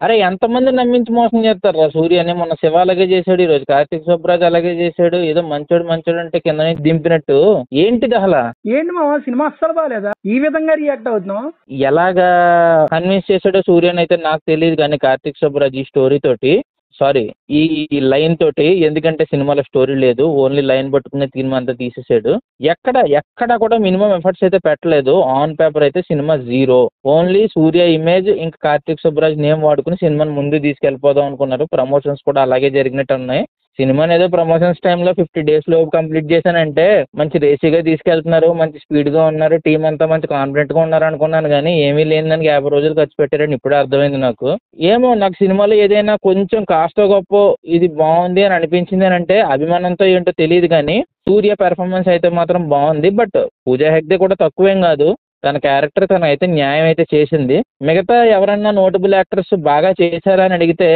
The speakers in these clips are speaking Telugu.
అరే ఎంతమంది నమ్మించి మోసం చేస్తారా సూర్యని? మొన్న శివ అలాగే చేశాడు, ఈరోజు కార్తీక్ సుబ్బరాజ్ అలాగే చేశాడు. ఏదో మంచోడు మంచోడు అంటే కింద నుంచి దింపినట్టు. ఏంటిది అసలు? ఏంటి మామ సినిమా అస్సలు బాగాలేదా? ఈ విధంగా రియాక్ట్ అవుతున్నావు? ఎలాగా కన్విన్స్ చేశాడో సూర్యని అయితే నాకు తెలియదు, కానీ కార్తీక్ సుబ్బరాజ్ ఈ స్టోరీ తోటి, సారీ, ఈ లైన్ తోటి, ఎందుకంటే సినిమాలో స్టోరీ లేదు, ఓన్లీ లైన్ పట్టుకునే సినిమా అంతా తీసేసాడు. ఎక్కడ కూడా మినిమం ఎఫర్ట్స్ అయితే పెట్టలేదు. ఆన్ పేపర్ అయితే సినిమా జీరో. ఓన్లీ సూర్య ఇమేజ్ ఇంకా కార్తీక్ సుబ్బరాజ్ నేమ్ వాడుకుని సినిమాని ముందు తీసుకెళ్ళిపోదాం అనుకున్నారు. ప్రమోషన్స్ కూడా అలాగే జరిగినట్టు ఉన్నాయి. సినిమాని ఏదో ప్రమోషన్స్ టైంలో 50 days లోపు కంప్లీట్ చేశానంటే మంచి రేసీగా తీసుకెళ్తున్నారు, మంచి స్పీడ్గా ఉన్నారు, టీం అంతా మంచి కాన్ఫిడెంట్గా ఉన్నారు అనుకున్నాను, కానీ ఏమీ లేని దానికి 50 రోజులు ఖర్చు పెట్టారని ఇప్పుడే అర్థమైంది నాకు. ఏమో నాకు సినిమాలో ఏదైనా కొంచెం కాస్త గొప్ప ఇది బాగుంది అని అనిపించింది అని అంటే అభిమానంతో ఏంటో తెలియదు, కానీ సూర్య పెర్ఫార్మెన్స్ అయితే మాత్రం బాగుంది. బట్ పూజా హెగ్డే కూడా తక్కువేం కాదు. తన క్యారెక్టర్ తను అయితే న్యాయం అయితే చేసింది. మిగతా ఎవరన్నా నోటబుల్ యాక్టర్స్ బాగా చేశారా అని అడిగితే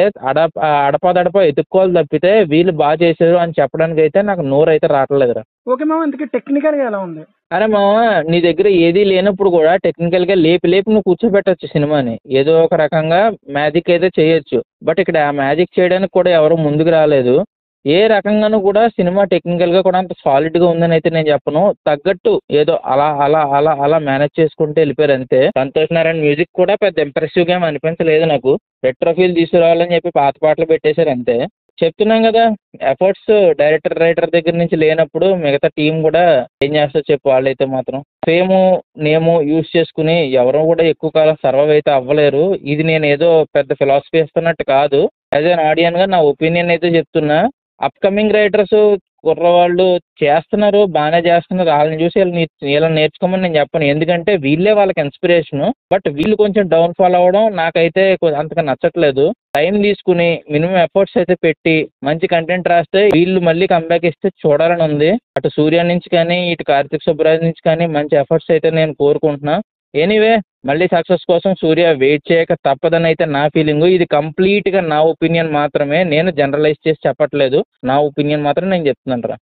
అడపాదడపా ఎత్తుక్కోవాలి తప్పితే వీళ్ళు బాగా చేశారు అని చెప్పడానికి అయితే నాకు నోరు అయితే రావట్లేదురా. ఓకే మామ, ఇంతకీ టెక్నికల్గా ఎలా ఉంది? అరే మామ, నీ దగ్గర ఏదీ లేనప్పుడు కూడా టెక్నికల్గా లేపి నువ్వు కూర్చోబెట్టచ్చు సినిమాని. ఏదో ఒక రకంగా మ్యాజిక్ అయితే చేయొచ్చు. బట్ ఇక్కడ ఆ మ్యాజిక్ చేయడానికి కూడా ఎవరు ముందుకు రాలేదు. ఏ రకంగానూ కూడా సినిమా టెక్నికల్గా కూడా అంత సాలిడ్గా ఉందని అయితే నేను చెప్పను. తగ్గట్టు ఏదో అలా అలా అలా అలా మేనేజ్ చేసుకుంటూ వెళ్ళిపోయారు అంతే. సంతోష్ నారాయణ మ్యూజిక్ కూడా పెద్ద ఇంప్రెసివ్గా ఏం అనిపించలేదు నాకు. రెట్రో ఫీల్ తీసుకురావాలని చెప్పి పాత పాటలు పెట్టేశారు అంతే. చెప్తున్నాం కదా, ఎఫర్ట్స్ డైరెక్టర్ రైటర్ దగ్గర నుంచి లేనప్పుడు మిగతా టీం కూడా ఏం చేస్తారు చెప్పు. వాళ్ళైతే మాత్రం ఫేము నేము యూజ్ చేసుకుని ఎవరు కూడా ఎక్కువ కాలం సర్వైవ్ అయితే అవ్వలేరు. ఇది నేను ఏదో పెద్ద ఫిలాసఫీ ఇస్తున్నట్టు కాదు, యాజ్ అన్ ఆడియన్గా నా ఒపీనియన్ అయితే చెప్తున్నా. అప్కమింగ్ రైటర్స్ కుర్రవాళ్ళు చేస్తున్నారు, బాగానే చేస్తున్నారు. వాళ్ళని చూసి వీళ్ళని నేర్చుకోమని నేను చెప్పను, ఎందుకంటే వీళ్ళే వాళ్ళకి ఇన్స్పిరేషను. బట్ వీళ్ళు కొంచెం డౌన్ఫాల్ అవ్వడం నాకైతే అంతగా నచ్చట్లేదు. టైం తీసుకుని మినిమం ఎఫర్ట్స్ అయితే పెట్టి మంచి కంటెంట్ రాస్తే వీళ్ళు మళ్ళీ కంబ్యాక్ ఇస్తే చూడాలని ఉంది. అటు సూర్య నుంచి కానీ ఇటు కార్తీక్ సుబ్బరాజ్ నుంచి కానీ మంచి ఎఫర్ట్స్ అయితే నేను కోరుకుంటున్నా. ఎనీవే, మళ్ళీ సక్సెస్ కోసం సూర్య వెయిట్ చేయక తప్పదని అయితే నా ఫీలింగు. ఇది కంప్లీట్గా నా ఒపీనియన్ మాత్రమే, నేను జనరలైజ్ చేసి చెప్పట్లేదు. నా ఒపీనియన్ మాత్రం నేను చెప్తున్నాను రా.